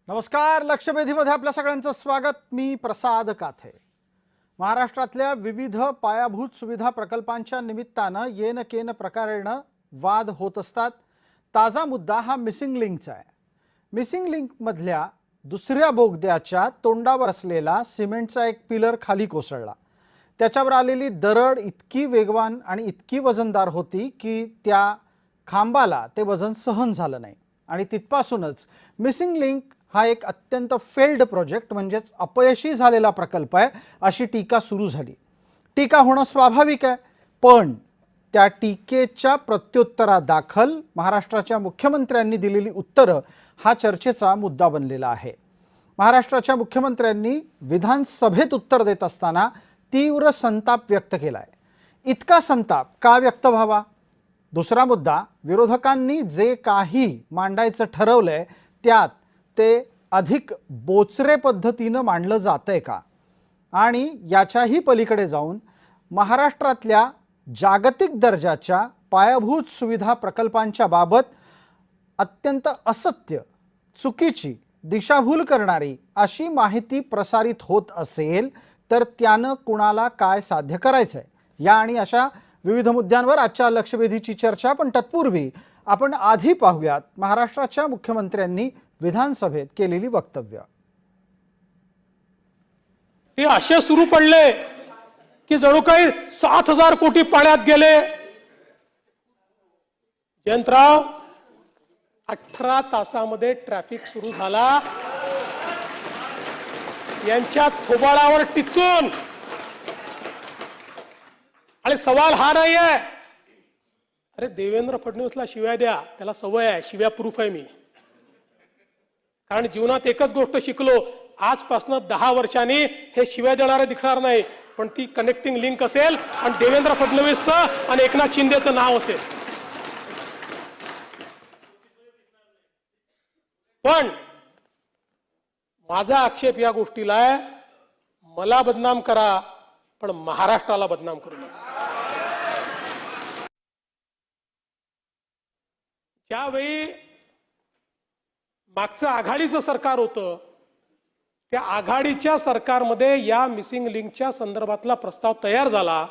नमस्कार. लक्षवेधीमध्ये आपल्या सगळ्यांचं स्वागत. मी प्रसाद काथे. महाराष्ट्रातल्या विविध पायाभूत सुविधा प्रकल्पांच्या निमित्तानं येन केन प्रकारेनं वाद होत असतात. ताजा मुद्दा हा मिसिंग लिंकचा आहे. मिसिंग लिंक मधल्या दुसऱ्या बोगद्याच्या तोंडावर असलेला सिमेंटचा एक पिलर खाली कोसळला. त्याच्यावर आलेली दरड इतकी वेगवान आणि इतकी वजनदार होती की त्या खांबाला ते वजन सहन झालं नाही आणि तिथपासूनच मिसिंग लिंक हा एक अत्यंत फेल्ड प्रोजेक्ट म्हणजेच अपयशी झालेला प्रकल्प आहे अशी टीका सुरू झाली. टीका होणं स्वाभाविक आहे, पण त्या टीकेच्या प्रत्युत्तरादाखल महाराष्ट्राच्या मुख्यमंत्र्यांनी दिलेली उत्तरं हा चर्चेचा मुद्दा बनलेला आहे. महाराष्ट्राच्या मुख्यमंत्र्यांनी विधानसभेत उत्तर देत असताना तीव्र संताप व्यक्त केलाय. इतका संताप का व्यक्त व्हावा? दुसरा मुद्दा, विरोधकांनी जे काही मांडायचं ठरवलंय त्यात ते अधिक बोचरे पद्धतीनं मांडलं जातंय का? आणि याच्याही पलीकडे जाऊन महाराष्ट्रातल्या जागतिक दर्जाच्या पायाभूत सुविधा प्रकल्पांच्या बाबत अत्यंत असत्य, चुकीची, दिशाभूल करणारी अशी माहिती प्रसारित होत असेल तर त्यानं कुणाला काय साध्य करायचंय? या आणि अशा विविध मुद्द्यांवर आजच्या लक्षवेधीची चर्चा. पण तत्पूर्वी आपण आधी पाहूयात महाराष्ट्राच्या मुख्यमंत्र्यांनी विधानसभेत केलेली वक्तव्य. ते असे सुरू पडले की जणू काही 7,000 कोटी पाण्यात गेले. जयंतराव, 18 तासामध्ये ट्रॅफिक सुरू झाला. यांच्या थोबाळावर टिचून. आणि सवाल हा नाही आहे, अरे देवेंद्र फडणवीसला शिव्या द्या, त्याला सवय आहे, शिव्या प्रूफ आहे मी. कारण जीवनात एकच गोष्ट शिकलो, आजपासून 10 वर्षांनी हे शिव्या देणारे दिसणार नाही, पण ती कनेक्टिंग लिंक असेल आणि देवेंद्र फडणवीसचं आणि एकनाथ शिंदेचं नाव असेल. पण माझा आक्षेप या गोष्टीला आहे, मला बदनाम करा पण महाराष्ट्राला बदनाम करू नका. ज्यावेळी मागचं आघाडीचं सरकार होतं, त्या आघाडीच्या सरकारमध्ये या मिसिंग लिंकच्या संदर्भातला प्रस्ताव तयार झाला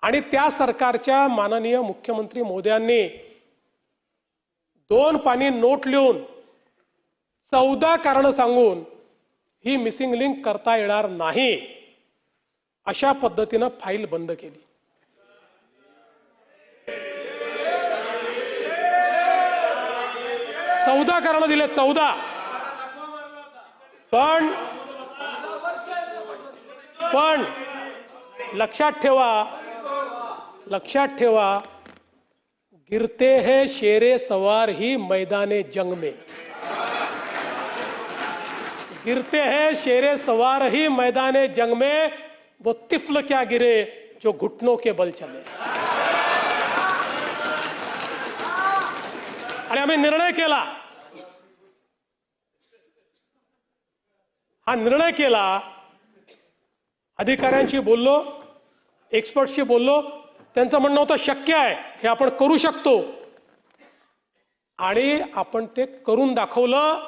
आणि त्या सरकारच्या माननीय मुख्यमंत्री महोदयांनी 2 पानी नोट लिहून 14 कारणं सांगून ही मिसिंग लिंक करता येणार नाही अशा पद्धतीनं फाईल बंद केली. चौदा कारणं दिले, 14. पण लक्षात ठेवा, गिरते हैं शेरे सवार ही मैदाने जंग में. गिरते हैं शेरे सवार ही मैदाने जंग में, वो तिफल क्या गिरे जो घुटनों के बल चले. आणि आम्ही निर्णय केला. हा निर्णय केला, अधिकाऱ्यांशी बोललो, एक्सपर्टशी बोललो. त्यांचं म्हणणं होतं शक्य आहे, हे आपण करू शकतो, आणि आपण ते करून दाखवलं.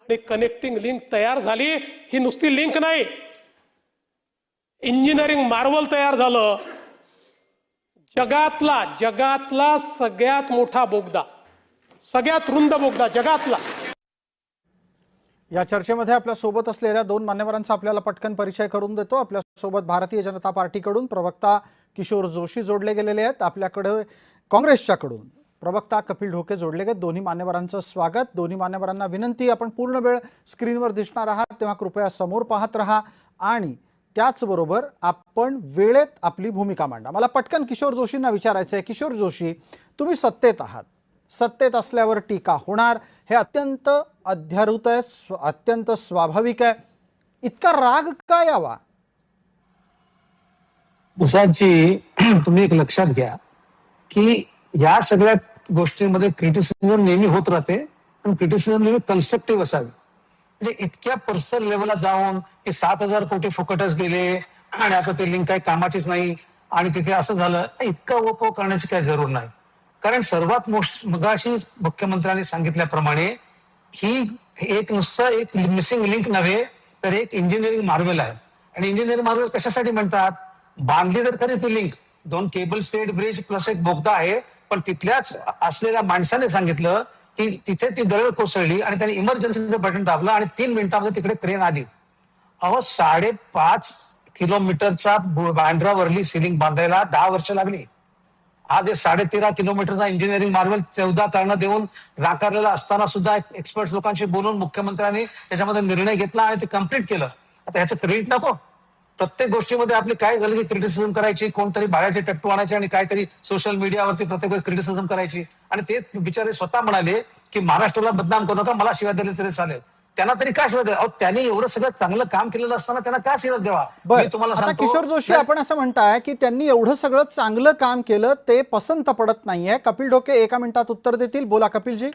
आणि कनेक्टिंग लिंक तयार झाली. ही नुसती लिंक नाही, इंजिनिअरिंग मार्वल तयार झालं. जगातला सगळ्यात मोठा बोगदा, सगळ्यात रुंद बोगदा जगातला. या चर्चेमध्ये आपल्या सोबत असलेल्या 2 मान्यवरांचा आपल्याला पटकन परिचय करून देतो. आपल्या सोबत भारतीय जनता पार्टीकडून प्रवक्ता किशोर जोशी जोडले गेलेले आहेत. आपल्याकडे काँग्रेसच्याकडून प्रवक्ता कपिल ढोके जोडले गेले. दोन्ही मान्यवरांचं स्वागत. दोन्ही मान्यवरांना विनंती, आपण पूर्ण वेळ स्क्रीनवर दिसणार आहात तेव्हा कृपया समोर पाहत राहा आणि त्याचबरोबर आपण वेळेत आपली भूमिका मांडा. मला पटकन किशोर जोशींना विचारायचं आहे. किशोर जोशी, तुम्ही सत्तेत आहात, सत्तेत असल्यावर टीका होणार, हे अत्यंत अध्यारूत आहे, अत्यंत स्वाभाविक आहे. इतका राग का यावा? प्रसादजी, तुम्ही एक लक्षात घ्या की या सगळ्या गोष्टींमध्ये क्रिटिसिझम नेहमी होत राहते, पण क्रिटिसिझम नेहमी कन्स्ट्रक्टिव्ह असावी. म्हणजे इतक्या पर्सनल लेवलला जाऊन की 7,000 कोटी फुकटच गेले आणि आता ते लिंक काही कामाचीच नाही आणि तिथे असं झालं, इतका ओपो करण्याची काही जरूर नाही. कारण सर्वात मगाशी मुख्यमंत्र्यांनी सांगितल्याप्रमाणे ही एक नुसतं एक मिसिंग लिंक नव्हे तर एक इंजिनिअरिंग मार्वेल आहे. आणि इंजिनिअरिंग मार्वेल कशासाठी म्हणतात? बांधली तर खरी ती link, 2 cable stayed bridge plus एक बोगदा आहे, पण तिथल्याच असलेल्या माणसाने सांगितलं की तिथे ती दरड कोसळली आणि त्यांनी इमर्जन्सीचं बटन दाबलं आणि 3 मिनिटांमध्ये तिकडे क्रेन आली. अहो 5.5 किलोमीटरचा बांद्रावरली सिलिंग बांधायला 10 वर्ष लागली. आज हे 13.5 किलोमीटरचा इंजिनिअरिंग मार्वेल 14 कारणं देऊन नाकारलेला असताना सुद्धा एक्सपर्ट लोकांशी बोलून मुख्यमंत्र्यांनी त्याच्यामध्ये निर्णय घेतला आणि ते कम्प्लीट केलं. आता ह्याचं क्रेडिट नको. प्रत्येक गोष्टीमध्ये आपली काय झाली की क्रिटिसिझम करायची, कोणतरी बाळाचे टट्टू आणायचे आणि काहीतरी सोशल मीडियावरती प्रत्येक वेळेस क्रिटिसिझम करायची. आणि ते बिचारे स्वतः म्हणाले की महाराष्ट्राला बदनाम करू नका, मला शिवाय दिले तरी चालेल. त्यांना तरी काय शिवाय द्यावा? त्यांनी एवढं सगळं चांगलं काम केलेलं असताना त्यांना काय शिवाय द्यावा? मी तुम्हाला आता सांगतो, किशोर जोशी, आपण असं म्हणताय की त्यांनी एवढं सगळं चांगलं काम केलं ते पसंत पडत नाहीये. कपिल डोके 1 मिनिटात उत्तर देतील. बोला कपिलजी.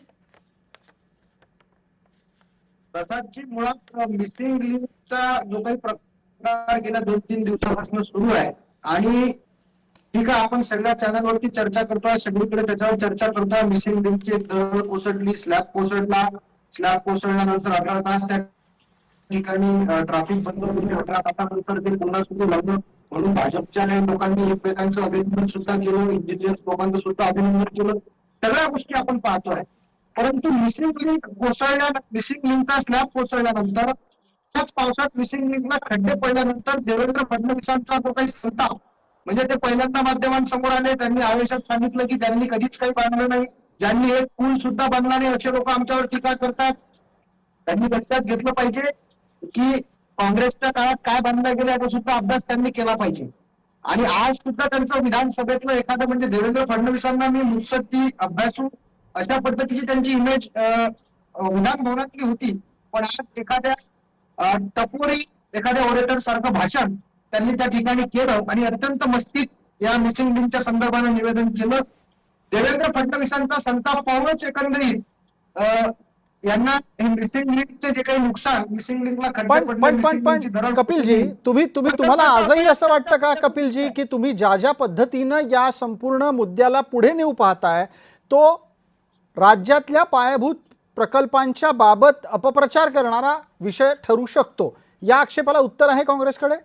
प्रसादजी, मुळात मिसिंग लिंकचा जो काही प्रकार गेल्या 2-3 दिवसापासून सुरू आहे आणि ठीक आहे, आपण सगळ्या चॅनलवरती चर्चा करतोय, सगळीकडे त्याच्यावर चर्चा करतोय. मिसिंग लिंकची दरड कोसळली, स्लॅब कोसळला, स्लॅब कोसळल्यानंतर 18 तास त्या ठिकाणी ट्रॅफिक बंद होती. 18 तासानंतर ते पुन्हा सुरू लागलं म्हणून भाजपच्या लोकांनी एकमेकांचं अभिनंदन सुद्धा केलं, इंजिनियर्स लोकांचं सुद्धा अभिनंदन केलं. सगळ्या गोष्टी आपण पाहतोय. परंतु मिसिंग लिंक मिसिंग लिंकचा स्लॅब कोसळल्यानंतर, त्याच पावसात मिसिंग लिंकला खड्डे पडल्यानंतर देवेंद्र फडणवीसांचा जो काही संताप, म्हणजे ते पहिल्यांदा माध्यमांसमोर आले, त्यांनी आवेशात सांगितलं की त्यांनी कधीच काही बांधलं नाही, ज्यांनी एक पूल सुद्धा बांधला नाही असे लोक आमच्यावर टीका करतात. त्यांनी लक्षात घेतलं पाहिजे की काँग्रेसच्या काळात काय बांधलं गेलं याचा सुद्धा अभ्यास त्यांनी केला पाहिजे. आणि आज सुद्धा त्यांचं विधानसभेतलं एखादं, म्हणजे देवेंद्र फडणवीसांना मी मुत्सद्दी, अभ्यासू अशा पद्धतीची त्यांची इमेज विधान भवनातली होती. पण आज एखाद्या टपोरी, एखाद्या ऑरेटर सारखं भाषण त्यांनी त्या ठिकाणी केलं आणि अत्यंत मस्तीत या मिसिंग लिंकच्या संदर्भानं निवेदन केलं. देवेंद्र फडणवीसांचा संताप पाहूनच एकंदरीत यांना हे मिसिंग लिंकचे जे काही नुकसान, मिसिंग लिंकला खड्डे पण कपिलजी, तुम्हाला आजही असं वाटतं का कपिलजी की तुम्ही ज्या पद्धतीनं या संपूर्ण मुद्द्याला पुढे नेऊ पाहताय तो राज्यातल्या पायाभूत प्रकल्पांच्या बाबत अपप्रचार करणारा विषय ठरू शकतो? या आक्षेपाला उत्तर आहे काँग्रेसकडे?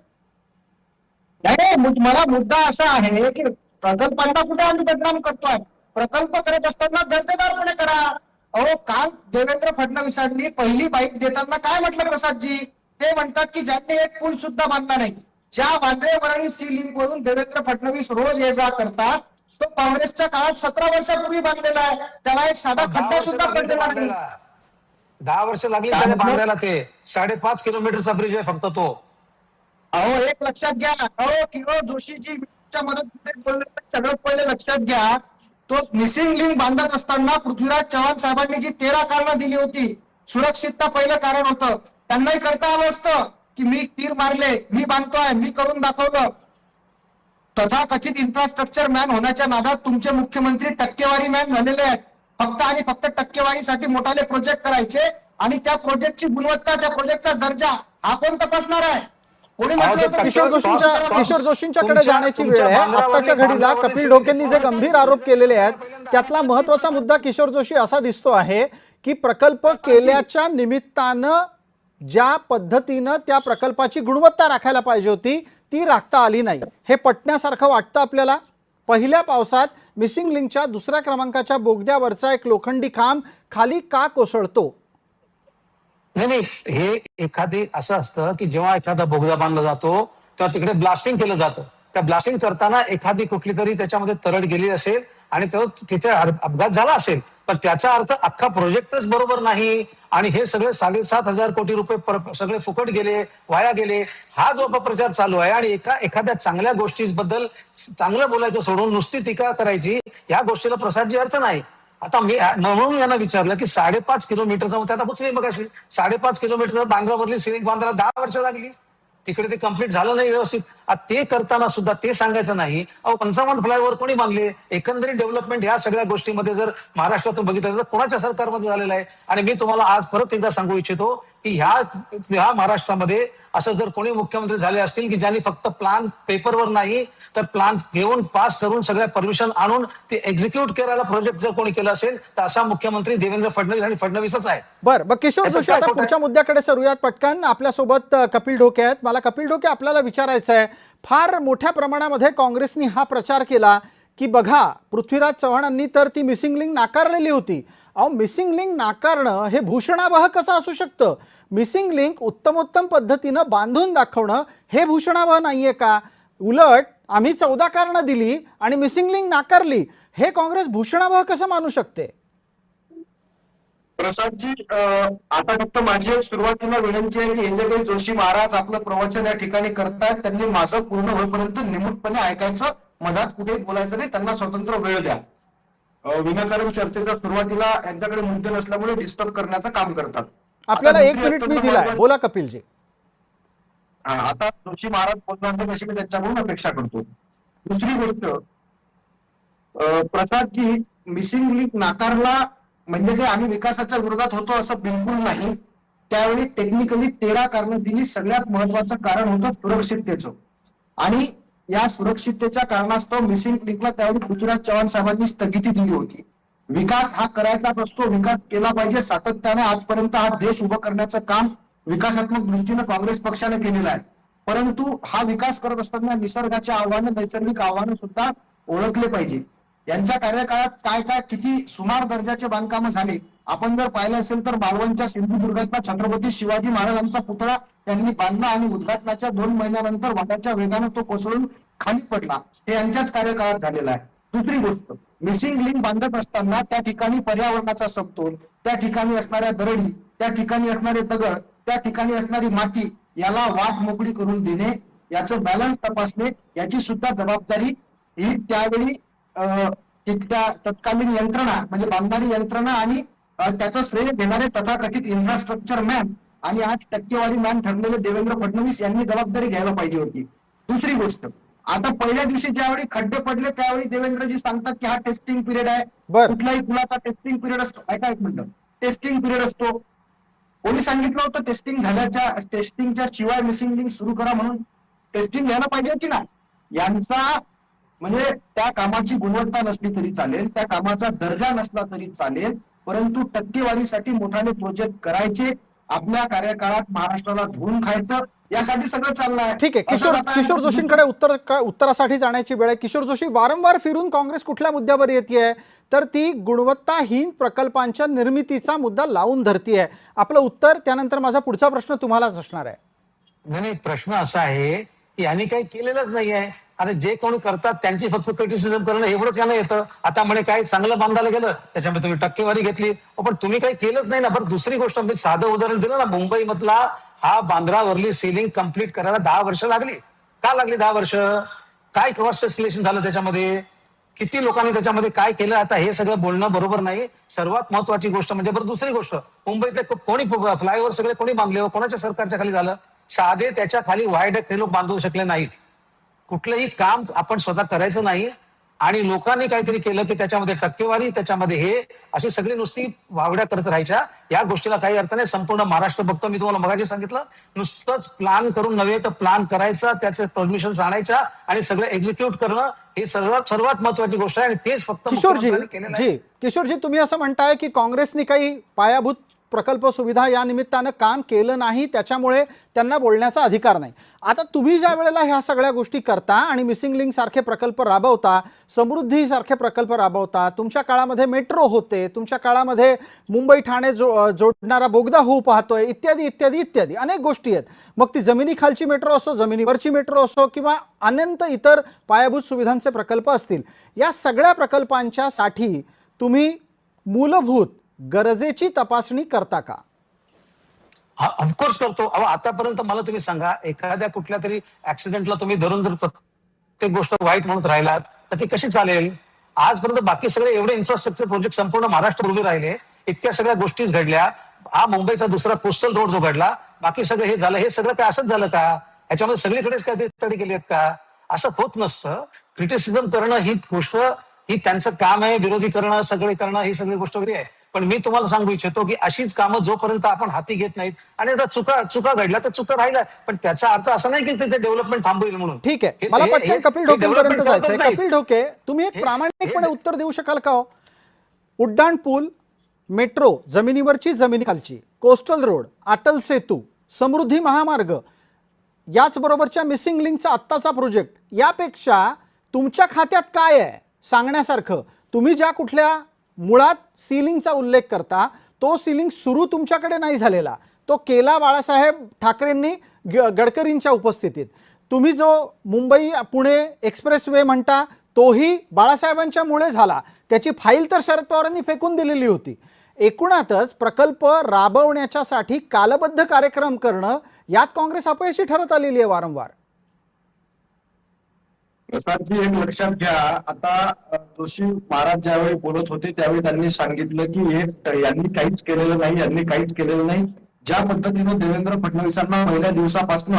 नाही, मला मुद्दा असा आहे की प्रकल्पांना कुठे आम्ही बदनाम करतोय? प्रकल्प करत असताना दर्जेदारपणे करा. अहो, काल देवेंद्र फडणवीसांनी पहिली बाईक देताना काय म्हटलं प्रसादजी? ते म्हणतात की ज्यांनी एक पूल सुद्धा बांधला नाही. ज्या वांद्रे वरळी सी लिंक वरून देवेंद्र फडणवीस रोज ये जा करतात, तो काँग्रेसच्या काळात 17 वर्षापूर्वी बांधलेला आहे. त्याला एक साधा खड्डा सुद्धा पडलेला नाही. 10 वर्ष लागली त्याने बांधायला. ते 5.5 किलोमीटरचा ब्रिज आहे फक्त तो. अहो, एक लक्षात घ्या. अहो, किशोर जोशीजी मदत सगळ्यात पहिले लक्षात घ्या, तो मिसिंग लिंक बांधत असताना पृथ्वीराज चव्हाण साहेबांनी जी 13 कारणं दिली होती, सुरक्षितता पहिलं कारण होतं. त्यांनाही करता आलं असतं की मी तीर मारले, मी बांधतोय, मी करून दाखवलं. तथाकथित इन्फ्रास्ट्रक्चर मॅन होण्याच्या नादात तुमचे मुख्यमंत्री टक्केवारी मॅन झालेले आहेत. फक्त आणि फक्त टक्केवारीसाठी मोठाले प्रोजेक्ट करायचे आणि त्या प्रोजेक्टची गुणवत्ता, त्या प्रोजेक्टचा दर्जा हा कोण तपासणार आहे? किशोर जोशींच्याकडे जाण्याची वेळ आहे. आताच्या घडीला कपिल डोकेंनी जे गंभीर आरोप केलेले आहेत त्यातला महत्वाचा मुद्दा किशोर जोशी असा दिसतो आहे की प्रकल्प केल्याच्या निमित्तानं ज्या पद्धतीनं त्या प्रकल्पाची गुणवत्ता राखायला पाहिजे होती ती राखता आली नाही. हे पटण्यासारखं वाटतं आपल्याला? पहिल्या पावसात मिसिंग लिंकच्या 2ऱ्या क्रमांकाच्या बोगद्यावरचा एक लोखंडी खांब खाली का कोसळतो? नाही, हे एखादी असं असतं की जेव्हा एखादा बोगदा बांधला जातो तेव्हा तिकडे ब्लास्टिंग केलं जातं. त्या ब्लास्टिंग करताना एखादी कुठली तरी त्याच्यामध्ये तरड गेली असेल आणि तिथे अपघात झाला असेल, पण त्याचा अर्थ अख्खा प्रोजेक्टच बरोबर नाही आणि हे सगळे 7,500 कोटी रुपये सगळे फुकट गेले, वाया गेले, हा जो अपप्रचार चालू आहे. आणि एखाद्या चांगल्या गोष्टीबद्दल चांगलं बोलायचं सोडून नुसती टीका करायची, या गोष्टीला प्रसादजी अर्थ नाही. आता मी म्हणून यांना विचारलं की 5.5 किलोमीटरचा, त्याला पुचली मग अशी 5.5 किलोमीटरचा बांद्रावरली सिलिंग बांधायला 10 वर्ष लागली. तिकडे ते कम्प्लीट झालं नाही व्यवस्थित. ते करताना सुद्धा ते सांगायचं नाही. 55 फ्लायओव्हर कोणी बांधले? एकंदरीत डेव्हलपमेंट ह्या सगळ्या गोष्टीमध्ये जर महाराष्ट्रातून बघितलं तर कोणाच्या सरकारमध्ये झालेलं आहे? आणि मी तुम्हाला आज परत एकदा सांगू इच्छितो की ह्या महाराष्ट्रामध्ये असं जर कोणी मुख्यमंत्री झाले असतील की ज्यांनी फक्त प्लॅन पेपरवर नाही तर प्लॅन घेऊन पास करून सगळ्या परमिशन आणून ते एक्झिक्यूट करायला प्रोजेक्ट जर कोणी केलं असेल तर असा मुख्यमंत्री देवेंद्र फडणवीस आणि फडणवीसच आहे. बरं, मग किशोर त्याचं जोशी काय आता खोटं आहे? पुढच्या मुद्द्याकडे सरूयात पटकन. आपल्यासोबत कपिल ढोके आहेत. मला कपिल ढोके आपल्याला विचारायचं आहे, फार मोठ्या प्रमाणामध्ये काँग्रेसनी हा प्रचार केला की बघा पृथ्वीराज चव्हाणांनी तर ती मिसिंग लिंक नाकारलेली होती. अहो, मिसिंग लिंक नाकारणं हे भूषणावह कसं असू शकतं? मिसिंग लिंक उत्तमोत्तम पद्धतीनं बांधून दाखवणं हे भूषणावह नाहीये का? उलट आम्ही 14 कारणं दिली आणि मिसिंग लिंक नाकारली, हे काँग्रेस भूषणावह कसं मानू शकते? प्रसादजी, आता फक्त माझी एक सुरुवातीला विनंती आहे की हे जे काही जोशी महाराज आपलं प्रवचन या ठिकाणी करतायत त्यांनी माझं पूर्ण होईपर्यंत निमूटपणे ऐकायचं, मधात कुठे बोलायचं नाही, त्यांना स्वतंत्र वेळ द्या. विनाकारण चर्चेच्या सुरुवातीला यांच्याकडे मुद्दे नसल्यामुळे डिस्टर्ब करण्याचं काम करतात. आपल्याला आता 1 दुसरी मिनिट मी अत्यंत दिलाय, महत्त्वाची- बोला कपिलजी. आता जोशी महाराज बोलणार अशी मी त्यांच्याकडून अपेक्षा करतो. दुसरी गोष्ट, प्रसादजी, मिसिंग लिंक नाकारला म्हणजे काही आम्ही विकासाच्या विरोधात होतो असं बिलकुल नाही. त्यावेळी टेक्निकली 13 कारणं दिली. सगळ्यात महत्वाचं कारण होतं सुरक्षिततेचं, आणि या सुरक्षिततेच्या कारणास्तव मिसिंग लिंकला त्यावेळी पृथ्वीराज चव्हाण साहेबांनी स्थगिती दिली होती. विकास हा करायचाच असतो, विकास केला पाहिजे. सातत्याने आजपर्यंत हा देश उभं करण्याचं काम विकासात्मक दृष्टीनं काँग्रेस पक्षाने केलेलं आहे. परंतु हा विकास करत असताना निसर्गाच्या आव्हानं, नैसर्गिक आव्हानं सुद्धा ओळखले पाहिजे. यांच्या कार्यकाळात काय काय किती सुमार दर्जाचे बांधकामं झाले आपण जर पाहिलं असेल तर मालवणच्या सिंधुदुर्गातला छत्रपती शिवाजी महाराजांचा पुतळा त्यांनी बांधला आणि उद्घाटनाच्या 2 महिन्यानंतर वाटाच्या वेगानं तो कोसळून खाली पडला. हे यांच्याच कार्यकाळात झालेला आहे. दुसरी गोष्ट, मिसिंग लिंक बांधत असताना त्या ठिकाणी पर्यावरणाचा समतोल, त्या ठिकाणी असणाऱ्या दरडी, त्या ठिकाणी असणारे दगड, त्या ठिकाणी असणारी माती याला वाट मोकळी करून देणे, याचं बॅलन्स तपासणे, याची सुद्धा जबाबदारी ही त्यावेळी त्या तत्कालीन यंत्रणा म्हणजे बांधणारी यंत्रणा आणि त्याचं श्रेय घेणारे तथाकथित इन्फ्रास्ट्रक्चर मॅन आणि आज टक्केवारी मॅन ठरलेले देवेंद्र फडणवीस यांनी जबाबदारी घ्यायला पाहिजे होती. दुसरी गोष्ट, आता पहिल्या दिवशी ज्यावेळी खड्डे पडले त्यावेळी देवेंद्रजी सांगतात की हा टेस्टिंग पिरियड आहे. कुठल्याही पुलाचा टेस्टिंग पिरियड असतो. ऐका एक मिनिट, टेस्टिंग पिरियड असतो. कोणी सांगितलं होतं टेस्टिंगच्या शिवाय मिसिंग लिंक सुरू करा म्हणून? टेस्टिंग घ्यायला पाहिजे होती ना. यांचा म्हणजे त्या कामाची गुणवत्ता नसली तरी चालेल, त्या कामाचा दर्जा नसला तरी चालेल, परंतु टक्केवारीसाठी मोठाले प्रोजेक्ट करायचे, आपल्या कार्यकाळात महाराष्ट्राला धुवून खायचं, यासाठी सगळं चाललंय. ठीक आहे, किशोर जोशींकडे उत्तरासाठी जाण्याची वेळ आहे. किशोर जोशी, वारंवार फिरून काँग्रेस कुठल्या मुद्द्यावर येतेय तर ती गुणवत्ताहीन प्रकल्पांच्या निर्मितीचा मुद्दा लावून धरतीये. आपलं उत्तर त्यानंतर माझा पुढचा प्रश्न तुम्हालाच असणार आहे. नाही, प्रश्न असा आहे की यांनी काही केलेलंच नाही आहे. आता जे कोणी करतात त्यांची फक्त क्रिटिसिझम करणं एवढंच त्यानं येतं. आता म्हणे काय चांगलं बांधायला गेलं त्याच्यामध्ये तुम्ही टक्केवारी घेतली, पण तुम्ही काही केलंच नाही ना. बरं, दुसरी गोष्ट मी साधं उदाहरण दिलं ना, मुंबई मधला हा बांद्रावरली सीलिंग कंप्लीट करायला 10 वर्ष लागली. का लागली 10 वर्ष? काय क्रॉस सेक्युलेशन झालं त्याच्यामध्ये, किती लोकांनी त्याच्यामध्ये काय केलं, आता हे सगळं बोलणं बरोबर नाही. सर्वात महत्वाची गोष्ट म्हणजे, बरं दुसरी गोष्ट, मुंबईतले कोणी फ्लायओव्हर सगळे कोणी बांधले हो? कोणाच्या सरकारच्या खाली झालं? साधे त्याच्या खाली व्हायडक्ट हे लोक बांधू शकले नाहीत. कुठलंही काम आपण स्वतः करायचं नाही आणि लोकांनी काहीतरी केलं की त्याच्यामध्ये टक्केवारी, त्याच्यामध्ये हे अशी सगळी नुसती वावड्या करत राहायच्या. या गोष्टीला काही अर्थ नाही. संपूर्ण महाराष्ट्र बघतो. मी तुम्हाला मगाशी सांगितलं, नुसतंच प्लॅन करून नव्हे तर प्लॅन करायचा, त्याचे परमिशन आणायच्या आणि सगळं एक्झिक्यूट करणं ही सर्वात महत्वाची गोष्ट आहे. आणि तेच फक्त किशोरजी, तुम्ही असं म्हणताय की काँग्रेसने काही पायाभूत प्रकल्प सुविधा या निमित्तानं काम केलं नाही, त्याच्यामुळे त्यांना बोलण्याचा अधिकार नाही. आता तुम्ही ज्या वेळेला ह्या सगळ्या गोष्टी करता आणि मिसिंग लिंक सारखे प्रकल्प राबवता, समृद्धी सारखे प्रकल्प राबवता, तुमच्या काळामध्ये मेट्रो होते, तुमच्या काळामध्ये मुंबई ठाणे जोडणारा बोगदा होऊ पाहतोय, इत्यादी इत्यादी इत्यादी अनेक गोष्टी आहेत. मग ती जमिनी खालची मेट्रो असो, जमिनीवरची मेट्रो असो किंवा अनंत इतर पायाभूत सुविधांचे प्रकल्प असतील, या सगळ्या प्रकल्पांच्या साठी तुम्ही मूलभूत गरजेची तपासणी करता का? ऑफकोर्स करतो. आतापर्यंत मला तुम्ही सांगा, एखाद्या कुठल्या तरी ऍक्सिडेंटला तुम्ही धरून जर प्रत्येक गोष्ट वाईट म्हणत राहिलात तर ती कशी चालेल? आजपर्यंत बाकी सगळे एवढे इन्फ्रास्ट्रक्चर प्रोजेक्ट संपूर्ण महाराष्ट्र उभे राहिले, इतक्या सगळ्या गोष्टीच घडल्या. हा मुंबईचा दुसरा कोस्टल रोड जो घडला, बाकी सगळं हे झालं, हे सगळं काय असंच झालं का? ह्याच्यामध्ये सगळीकडेच काय तडे केली आहेत का? असं होत नसतं. क्रिटिसिझम करणं ही गोष्ट, ही त्यांचं काम आहे. विरोधी करणं, सगळे करणं ही सगळी गोष्ट वेगळी आहे. पण मी तुम्हाला सांगू इच्छितो की अशीच कामं जोपर्यंत आपण हाती घेत नाहीत आणि आता चुका घडल्या तर चुका राहिल्या, पण त्याचा अर्थ असा नाही की तिथे डेव्हलपमेंट थांबवेल म्हणून. ठीक आहे, मला पटकन कपिल ढोकेंपर्यंत जायचंय. कपिल ढोके, तुम्ही एक प्रामाणिकपणे उत्तर देऊ शकाल का हो? उड्डाण पूल, metro, जमिनीवरची जमिनीखालची, coastal road, Atal Setu, समृद्धी महामार्ग, याचबरोबरच्या मिसिंग लिंकचा आत्ताचा प्रोजेक्ट, यापेक्षा तुमच्या खात्यात काय आहे सांगण्यासारखं? तुम्ही ज्या कुठल्या मुळात सिलिंगचा उल्लेख करता, तो सिलिंग सुरू तुमच्याकडे नाही झालेला, तो केला बाळासाहेब ठाकरेंनी गडकरींच्या उपस्थितीत. तुम्ही जो मुंबई पुणे एक्सप्रेस वे म्हणता, तोही बाळासाहेबांच्यामुळे झाला. त्याची फाईल तर शरद पवारांनी फेकून दिलेली होती. एकूणातच प्रकल्प राबवण्याच्यासाठी कालबद्ध कार्यक्रम करणं, यात काँग्रेस अपयशी ठरत आलेली आहे वारंवार. प्रसादजी, एक लक्षात घ्या, आता जोशी महाराज ज्यावेळी बोलत होते त्यावेळी त्यांनी सांगितलं की हे यांनी काहीच केलेलं नाही, यांनी काहीच केलेलं नाही. ज्या पद्धतीनं देवेंद्र फडणवीसांना पहिल्या दिवसापासून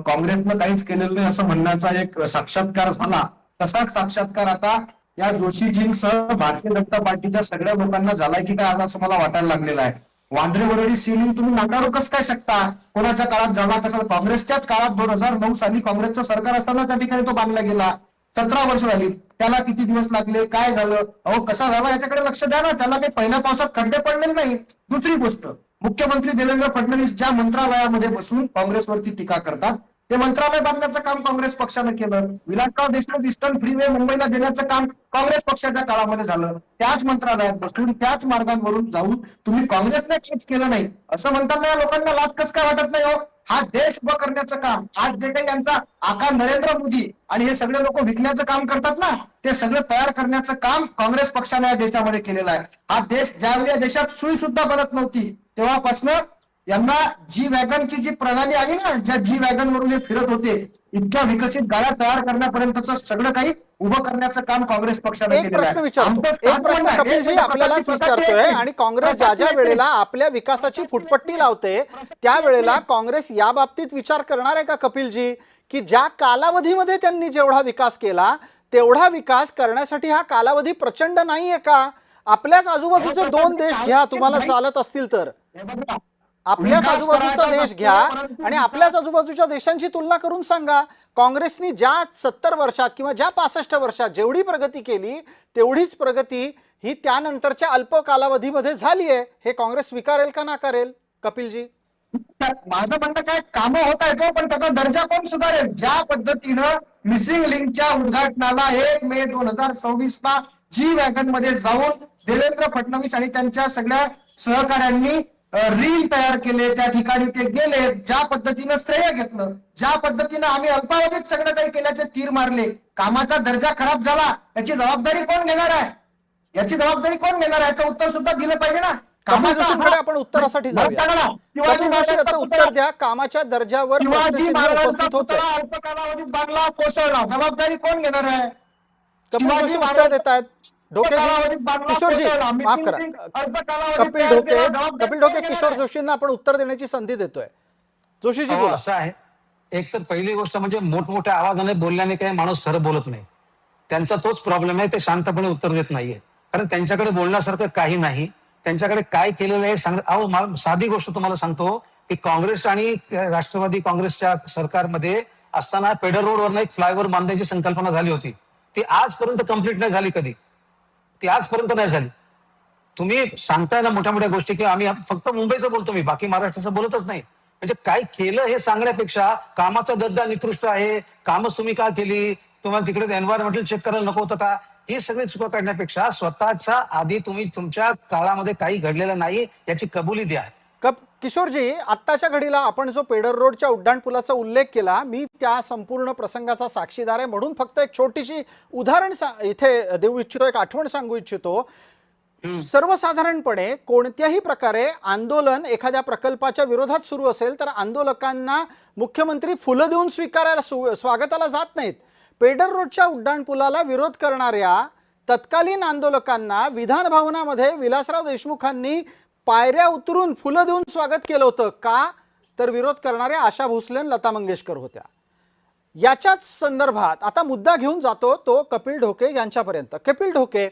काँग्रेसनं काहीच केलेलं नाही असं म्हणण्याचा एक साक्षात्कार झाला, तसाच साक्षात्कार आता या जोशीजींसह भारतीय जनता पार्टीच्या सगळ्या लोकांना झालाय की काय, असं मला वाटायला लागलेलं आहे. वांद्रे वरळी सिलिंग तुम्ही नाकारू कसं काय शकता? कोणाच्या काळात झाला कसं? काँग्रेसच्याच काळात 2009 साली काँग्रेसचं सरकार असताना त्या ठिकाणी तो बांधला गेला. 17 वर्ष झाली, त्याला किती दिवस लागले, काय झालं, अहो कसा झाला याच्याकडे लक्ष द्या ना. त्याला काही पहिल्या पावसात खड्डे पडलेले नाही. दुसरी गोष्ट, मुख्यमंत्री देवेंद्र फडणवीस ज्या मंत्रालयामध्ये बसून काँग्रेसवरती टीका करतात, ते मंत्रालय बांधण्याचं काम काँग्रेस पक्षाने केलं. विलासराव देशमुख ईस्टर्न फ्रीवे मुंबईला देण्याचं काम काँग्रेस पक्षाच्या काळामध्ये झालं. त्याच मंत्रालयात बसून त्याच मार्गांवरून जाऊन तुम्ही काँग्रेसने काहीच केलं नाही असं म्हणताना या लोकांना लाज कसं काय वाटत नाही हो? हा देश उभं करण्याचं काम, आज जे काही यांचा आकार नरेंद्र मोदी आणि हे सगळे लोक विकण्याचं काम करतात ना, ते सगळं तयार करण्याचं काम काँग्रेस पक्षाने या देशामध्ये केलेलं आहे. हा देश ज्यावेळी या देशात सुई सुद्धा बनत नव्हती, तेव्हापासून यांना जी वॅगनची जी प्रणाली आली ना, ज्या जी वॅगन वरून हे फिरत होते, इतक्या विकसित गाड्या तयार करण्यापर्यंतचं सगळं काही उभं करण्याचं काम काँग्रेस पक्षाने एक केलेलं प्रश्न आहे. विचारतो, एक प्रश्न कपिलजी आपल्यालाच विचारतोय, आणि काँग्रेस ज्या वेळेला आपल्या विकासाची फुटपट्टी लावते त्यावेळेला काँग्रेस या बाबतीत विचार करणार आहे का कपिलजी, की ज्या कालावधीमध्ये त्यांनी जेवढा विकास केला तेवढा विकास करण्यासाठी हा कालावधी प्रचंड नाहीये का? आपल्याच आजूबाजूचे 2 देश घ्या, तुम्हाला चालत असतील तर. आपल्याच आजूबाजूचा देश घ्या आणि आपल्याच आजूबाजूच्या देशांची तुलना करून सांगा, काँग्रेसनी ज्या 70 वर्षात किंवा ज्या 65 वर्षात जेवढी प्रगती केली तेवढीच प्रगती ही त्यानंतरच्या अल्प कालावधीमध्ये झाली आहे. हे काँग्रेस स्वीकारेल का नाकारेल कपिलजी? माझं म्हणणं काय, कामं होत आहेत पण त्याचा दर्जा कोण सुधारेल? ज्या पद्धतीनं मिसिंग लिंकच्या उद्घाटनाला 1 मे 2026 ला जी वॅगन मध्ये जाऊन देवेंद्र फडणवीस आणि त्यांच्या सगळ्या सहकाऱ्यांनी रील तयार केले, त्या ठिकाणी ते गेले, ज्या पद्धतीनं श्रेय घेतलं, ज्या पद्धतीनं आम्ही अल्पावधीत सगळं काही केल्याचे तीर मारले, कामाचा दर्जा खराब झाला, याची जबाबदारी कोण घेणार आहे? याची जबाबदारी कोण घेणार आहे? याचं उत्तर सुद्धा दिलं पाहिजे ना. आपण उत्तरासाठी जाऊया. कपिल जोशी याचं उत्तर द्या. कामाच्या दर्जावर उपस्थित होते, अल्प कालावधीत बांधला, कोसळला, जबाबदारी कोण घेणार आहे? कपिल जोशी उत्तर देत आहेत. किशोरजी माफ करा, कपिल ढोके किशोर जोशींना आपण उत्तर देण्याची संधी देतोय. जोशीजी बोला. असं आहे, एक तर पहिली गोष्ट म्हणजे मोठमोठ्या आवाजाने बोलल्याने काही माणूस खरं बोलत नाही. त्यांचा तोच प्रॉब्लेम आहे, ते शांतपणे उत्तर देत नाहीये, कारण त्यांच्याकडे बोलण्यासारखं काही नाही. त्यांच्याकडे काय केलेलं आहे सांग. अहो, मला साधी गोष्ट तुम्हाला सांगतो की काँग्रेस आणि राष्ट्रवादी काँग्रेसच्या सरकारमध्ये असताना पेडर रोडवरनं एक फ्लायओव्हर बांधायची संकल्पना झाली होती. ती आजपर्यंत कंप्लीट नाही झाली, कधी ती आजपर्यंत नाही झाली. तुम्ही सांगताय ना मोठ्या मोठ्या गोष्टी की आम्ही फक्त मुंबईचं बोलतो, मी बाकी महाराष्ट्राचं बोलतच नाही. म्हणजे काय केलं हे सांगण्यापेक्षा कामाचा दर्जा निकृष्ट आहे, कामच तुम्ही का केली, तुम्हाला तिकडे एन्व्हायरमेंटल चेक करायला नको होतं का, ही सगळी चुका काढण्यापेक्षा स्वतःच्या आधी तुम्ही तुमच्या काळामध्ये काही घडलेलं नाही याची कबुली द्या. किशोरजी, आत्ताच्या घडीला आपण जो पेडर रोडच्या उड्डाणपुलाचा उल्लेख केला, मी त्या संपूर्ण प्रसंगाचा साक्षीदार आहे म्हणून फक्त एक छोटीशी उदाहरण इथे देऊ इच्छितो, एक आठवण सांगू इच्छितो. सर्वसाधारणपणे कोणत्याही प्रकारे आंदोलन एखाद्या प्रकल्पाच्या विरोधात सुरू असेल तर आंदोलकांना मुख्यमंत्री फुलं देऊन स्वीकारायला स्वागताला जात नाहीत. पेडर रोडच्या उड्डाणपुलाला विरोध करणाऱ्या तत्कालीन आंदोलकांना विधान भवनामध्ये विलासराव देशमुखांनी पायऱ्या उतरून फुलं देऊन स्वागत केलं होतं. का तर विरोध करणाऱ्या आशा भोसले आणि लता मंगेशकर होत्या. याच्याच संदर्भात आता मुद्दा घेऊन जातो तो कपिल ढोके यांच्यापर्यंत. कपिल ढोके,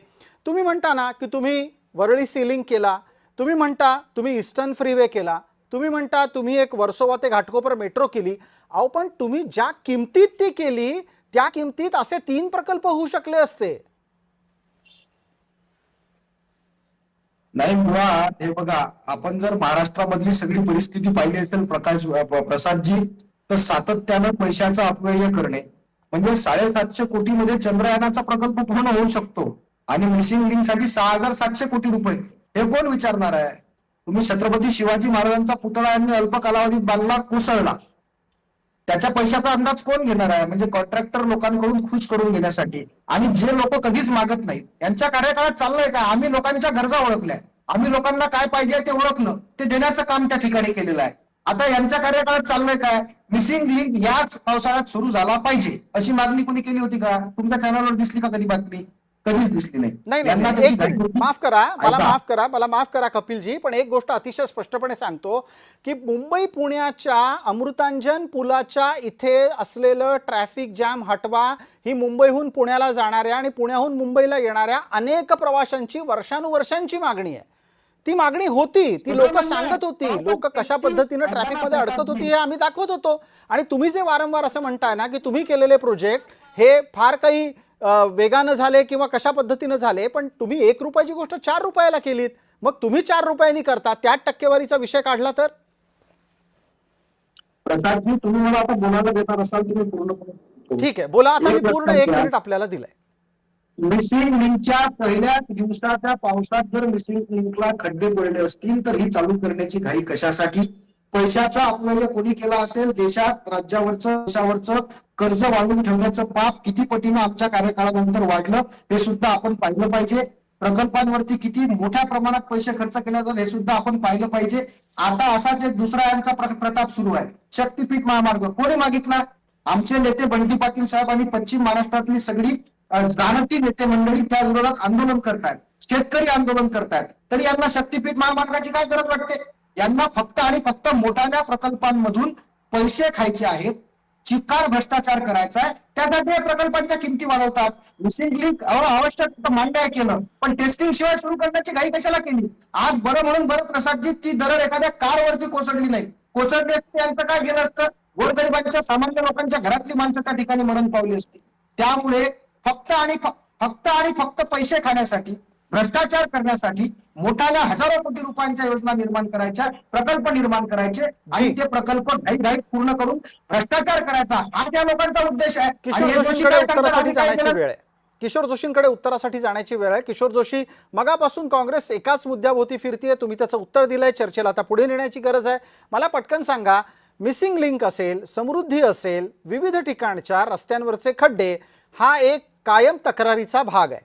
तुम्ही म्हणता ना की तुम्ही वरळी सीलिंग केला, तुम्ही म्हणता तुम्ही ईस्टर्न फ्रीवे केला, तुम्ही म्हणता तुम्ही एक वर्सोवा ते घाटकोपर मेट्रो केली. अहो पण तुम्ही ज्या किमतीत ती केली त्या किमतीत असे 3 प्रकल्प होऊ शकले असते. नाही, मुळात हे बघा, आपण जर महाराष्ट्रामधली सगळी परिस्थिती पाहिली असेल प्रसादजी, तर सातत्यानं पैशाचा अपव्यय करणे म्हणजे 750 कोटीमध्ये चंद्रयानाचा प्रकल्प पूर्ण होऊ शकतो आणि मिसिंग लिंक साठी 6700 कोटी रुपये, हे कोण विचारणार आहे? तुम्ही छत्रपती शिवाजी महाराजांचा पुतळा यांनी अल्प कालावधीत बांधला, कोसळला, त्याच्या पैशाचा अंदाज कोण घेणार आहे? म्हणजे कॉन्ट्रॅक्टर लोकांकडून खुश करून घेण्यासाठी. आणि जे लोक कधीच मागत नाहीत, यांच्या कार्यकाळात चाललंय का? आम्ही लोकांच्या गरजा ओळखल्या, आम्ही लोकांना काय पाहिजे ते ओळखलं, ते देण्याचं काम त्या ठिकाणी केलेलं आहे. आता यांच्या कार्यकाळात चाललंय काय? मिसिंग लिंक याच पावसाळ्यात सुरू झाला पाहिजे अशी मागणी कोणी केली होती का? तुमच्या चॅनलवर दिसली का कधी बातमी? कधीच दिसली नाही. नाही, एक मिनिट, माफ करा कपिलजी, पण एक गोष्ट अतिशय स्पष्टपणे सांगतो की मुंबई पुण्याच्या अमृतांजन पुलाच्या इथे असलेलं ट्रॅफिक जॅम हटवा, ही मुंबईहून पुण्याला जाणाऱ्या आणि पुण्याहून मुंबईला येणाऱ्या अनेक प्रवाशांची वर्षानुवर्षांची मागणी आहे. ती मागणी होती, ती लोक सांगत होती, लोक कशा पद्धतीने ट्रॅफिक मध्ये अडकत होती हे आम्ही दाखवत होतो. आणि तुम्ही जे वारंवार असं म्हणताय ना की तुम्ही केलेले प्रोजेक्ट हे फार काही वेगानं झाले किंवा कशा पद्धतीनं झाले, पण तुम्ही 1 रुपयाची गोष्ट 4 रुपयाला केलीत, मग तुम्ही 4 रुपयांनी करता, त्यात टक्केवारीचा विषय काढला तर? प्रसादजी, तुम्ही मला आता बोलायला देणार असाल तुम्ही पूर्ण. ठीक आहे, बोला. आता मी पूर्ण 1 मिनिट आपल्याला दिलंय. मिसिंग लिंकच्या पहिल्या दिवसाच्या पावसात जर मिसिंग लिंकला खड्डे पडले असतील तर ही चालू करण्याची घाई कशासाठी? पैशाचा अपव्यय कोणी केला असेल? देशात राज्यावरचं देशावरचं कर्ज वाढवून ठेवण्याचं पाप किती पटीनं आमच्या कार्यकाळानंतर वाढलं हे सुद्धा आपण पाहिलं पाहिजे. प्रकल्पांवरती किती मोठ्या प्रमाणात पैसे खर्च केले जातात हे सुद्धा आपण पाहिलं पाहिजे. आता असाच एक दुसरा यांचा प्रताप सुरू आहे, शक्तीपीठ महामार्ग. कोणी मागितला? आमचे नेते बंटी पाटील साहेब आणि पश्चिम महाराष्ट्रातली सगळी जाणती नेते मंडळी त्या विरोधात आंदोलन करतायत, शेतकरी आंदोलन करतायत. तरी यांना शक्तीपीठ महामार्गाची काय गरज वाटते? यांना फक्त आणि फक्त मोठ्या प्रकल्पांमधून पैसे खायचे आहेत, चिक्कार भ्रष्टाचार करायचा आहे, त्यासाठी या प्रकल्पांच्या किमती वाढवतात. मिसिंग लिंक आवश्यक मान्य आहे केलं, पण टेस्टिंग शिवाय सुरू करण्याची घाई कशाला केली? आज बरं म्हणून बरं प्रसादजी, ती दरड एखाद्या कारवरती कोसळली नाही, कोसळली असते यांचं काय गेलं असतं? गोरगरिबांच्या सामान्य लोकांच्या घरातली माणसं त्या ठिकाणी मरण पावली असती. त्यामुळे फक्त आणि फक्त पैसे खाण्यासाठी, भ्रष्टाचार करण्यासाठी मोठ्या हजारो कोटी रुपयांच्या योजना निर्माण करायच्या, प्रकल्प निर्माण करायचे आणि ते प्रकल्प घाईघाईत पूर्ण करून भ्रष्टाचार करायचा हा त्या लोकांचा उद्देश आहे. किशोर जोशींकडे उत्तरासाठी जाण्याची वेळ आहे. किशोर जोशींकडे उत्तरासाठी जाण्याची वेळ आहे. किशोर जोशी, मगापासून काँग्रेस एकाच मुद्द्याभोवती फिरतीये, तुम्ही त्याचं उत्तर दिलंय, चर्चेला आता पुढे नेण्याची गरज आहे. मला पटकन सांगा, मिसिंग लिंक असेल, समृद्धी असेल, विविध ठिकाणच्या रस्त्यांवरचे खड्डे हा एक कायम तक्रारीचा भाग आहे.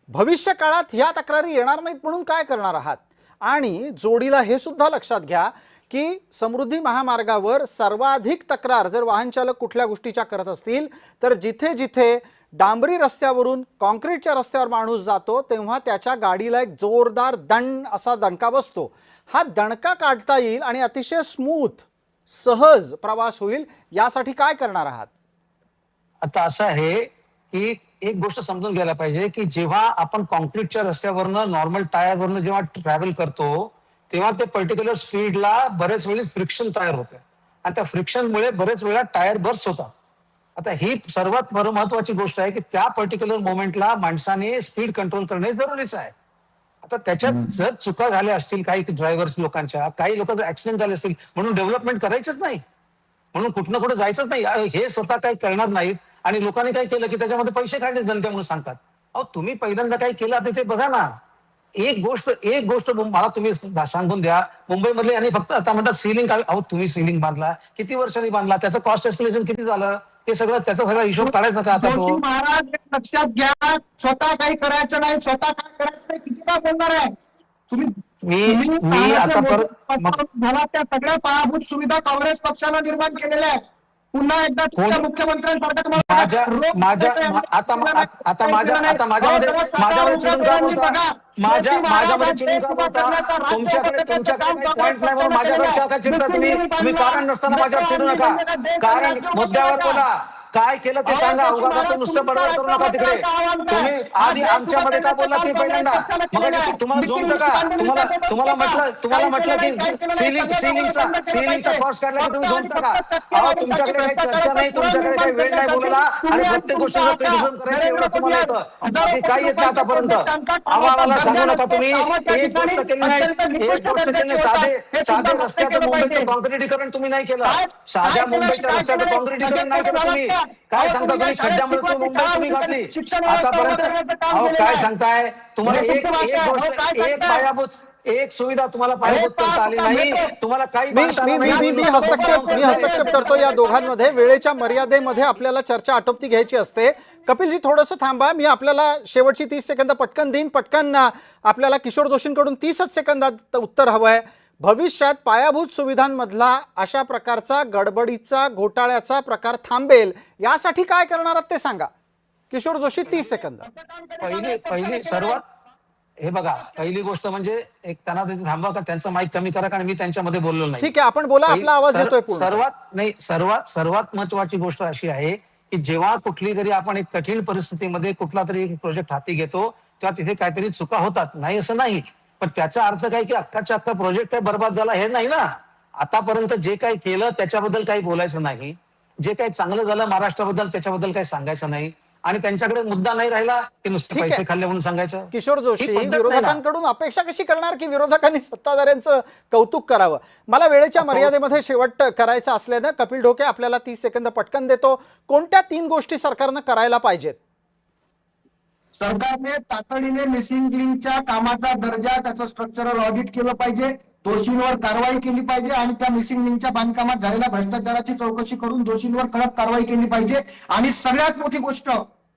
भविष्य काळात ह्या तक्रारी येणार नाहीत म्हणून काय करणार आहात? आणि जोडीला हे सुद्धा लक्षात घ्या की समृद्धी महामार्गावर सर्वाधिक तक्रार जर वाहन चालक कुठल्या गोष्टीच्या करत असतील तर जिथे जिथे डांबरी रस्त्यावरून कॉन्क्रीटच्या रस्त्यावर माणूस जातो तेव्हा त्याच्या गाडीला एक जोरदार असा दणका बसतो. हा दणका काढता येईल आणि अतिशय स्मूथ सहज प्रवास होईल, यासाठी काय करणार आहात? आता असं आहे की एक गोष्ट समजून घ्यायला पाहिजे की जेव्हा आपण कॉन्क्रीटच्या रस्त्यावरनं नॉर्मल टायरवरनं जेव्हा ट्रॅव्हल करतो तेव्हा ते पर्टिक्युलर स्पीडला बरेच वेळी फ्रिक्शन तयार होते आणि त्या फ्रिक्शनमुळे बरेच वेळा टायर बर्स्ट होतात. आता ही सर्वात महत्वाची गोष्ट आहे की त्या पर्टिक्युलर मोमेंटला माणसाने स्पीड कंट्रोल करणे जरुरीचं आहे. आता त्याच्यात जर चुका झाल्या असतील काही ड्रायव्हर्स लोकांच्या, काही लोकांचे ऍक्सिडेंट झाले असतील म्हणून डेव्हलपमेंट करायचंच नाही, म्हणून कुठं कुठे जायचंच नाही, हे स्वतः काही करणार नाहीत आणि लोकांनी काय केलं की त्याच्यामध्ये पैसे काढले जनते म्हणून सांगतात. अहो तुम्ही पहिल्यांदा काय केलं ते बघा ना. एक गोष्ट मला तुम्ही सांगून द्या, मुंबईमधले आणि फक्त आता म्हणतात सिलिंग, अहो तुम्ही सिलिंग बांधला, किती वर्षांनी बांधला, त्याचं कॉस्ट एस्टिमेशन किती झालं, ते सगळं त्याचा सगळा हिशोब काढायचा का आता तो? महाराज लक्षात घ्या, स्वतः काही करायचं नाही, स्वतः काय करायचं नाही, किती का बोलणार आहे तुम्ही? मी आता झाला त्या सगळ्या पायाभूत सुविधा काँग्रेस पक्षानं निर्माण केलेल्या आहेत. पुन्हा एकदा तुमच्या मुख्यमंत्र्यांसारखं माझ्यावर चिडून का बोलता? माझ्यामध्ये चिडून का बोलता? तुमच्याकडे पॉईंट नाही माझ्याकडे का चिडता तुम्ही? कारण नसताना माझ्यावर चिडू नका, कारण मुद्द्यावर बोला. काय केलं ते सांगा. उगा तो नुसतं बडबड करू नका तिकडे. तुम्ही आधी आमच्यामध्ये का बोलला ते पहिल्यांदा. मग तुम्हाला जमतं का? तुम्हाला म्हटलं की सिलिंगचा कॉस्ट काढला की तुम्ही जमतं का? अहो तुमच्याकडे काही चर्चा नाही, तुमच्याकडे काही वेळ नाही बोलायला आणि प्रत्येक गोष्टीचं क्रिटिसिझम करायचं एवढं तुम्हाला येतं. बाकी काय येत नाही आतापर्यंत. आम्हाला सांगू नका तुम्ही. एक गोष्ट केली नाही, एक गोष्ट केली नाही. साधे रस्त्याचं मुंबईचं कॉन्क्रिटीकरण तुम्ही नाही केलं. साध्या मुंबईच्या रस्त्याचं कॉन्क्रिटीकरण नाही केलं तुम्ही. काय सांगता तुम्ही? खड्ड्यामध्ये मुंबई तुम्ही घातली आतापर्यंत. अहो काय सांगताय? तुम्हाला एक गोष्ट, एक पायाभूत, एक सुविधा तुम्हाला पायाभूत करता आली नाही. तुम्हाला काही मी हस्तक्षेप करतो या दोघांमध्ये. वेळेच्या मर्यादेमध्ये आपल्याला चर्चा आटोपती घ्यायची असते. कपिलजी थोडंसं थांबा. मी आपल्याला शेवटची 30 सेकंद पटकन देईन. पटकन आपल्याला किशोर जोशींकडून 30 सेकंदात उत्तर हवं आहे. भविष्यात पायाभूत सुविधांमधला अशा प्रकारचा गडबडीचा घोटाळ्याचा प्रकार थांबेल यासाठी काय करणार आहात ते सांगा. किशोर जोशी 30 सेकंद. पहिली सर्वात हे बघा, पहिली गोष्ट म्हणजे एक त्यांना थांबवा का त्यांचं माईक कमी करा, कारण मी त्यांच्यामध्ये बोललो नाही. ठीक आहे, आपण बोला, आपला आवाज येतोय पूर्ण. सर्वात महत्वाची गोष्ट अशी आहे की जेव्हा कुठली तरी आपण एक कठीण परिस्थितीमध्ये कुठला तरी प्रोजेक्ट हाती घेतो तेव्हा तिथे काहीतरी चुका होतात, नाही असं नाही. पण त्याचा अर्थ काय की अख्खाच्या अख्खा प्रोजेक्ट काय बर्बाद झाला हे नाही ना. आतापर्यंत जे काही केलं त्याच्याबद्दल काही बोलायचं नाही. जे काही चांगलं झालं महाराष्ट्राबद्दल त्याच्याबद्दल काही सांगायचं नाही. आणि त्यांच्याकडे मुद्दा नाही राहिला की नुसते पैसे खाल्ले म्हणून सांगायचं. किशोर जोशी, विरोधकांकडून अपेक्षा कशी करणार की विरोधकांनी सत्ताधाऱ्यांचं कौतुक करावं? मला वेळेच्या मर्यादेमध्ये शेवट करायचं असल्यानं कपिल ढोके आपल्याला 30 सेकंद पटकन देतो. कोणत्या 3 गोष्टी सरकारनं करायला पाहिजेत? सरकारने तातडीने मिसिंग लिंकच्या कामाचा दर्जा, त्याचं स्ट्रक्चरल ऑडिट केलं पाहिजे, दोषींवर कारवाई केली पाहिजे आणि त्या मिसिंग लिंकच्या बांधकामात झालेल्या भ्रष्टाचाराची चौकशी करून दोषींवर कडक कारवाई केली पाहिजे. आणि सगळ्यात मोठी गोष्ट,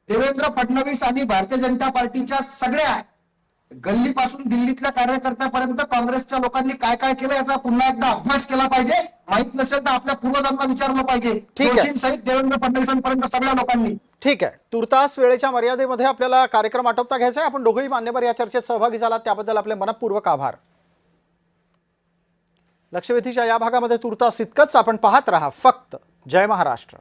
देवेंद्र फडणवीस आणि भारतीय जनता पार्टीच्या सगळ्या गल्लीपासून दिल्लीतल्या कार्यकर्त्यापर्यंत काँग्रेसच्या लोकांनी काय काय केलं याचा पुन्हा एकदा अभ्यास केला पाहिजे. माहित नसेल तर आपल्या पूर्वजांना विचारलं पाहिजे, दोषींसहित देवेंद्र फडणवीसांपर्यंत सगळ्या लोकांनी. ठीक आहे, तुर्तास वेळेच्या मर्यादेमध्ये आपल्याला कार्यक्रम आटोपता घ्यायचा आहे. आपण दोघेही मान्यवर या चर्चेत सहभागी झालात त्याबद्दल आपले मनपूर्वक आभार. लक्षवेधीच्या या भागामध्ये तुर्तास इतकंच. आपण पाहत रहा फक्त जय महाराष्ट्र.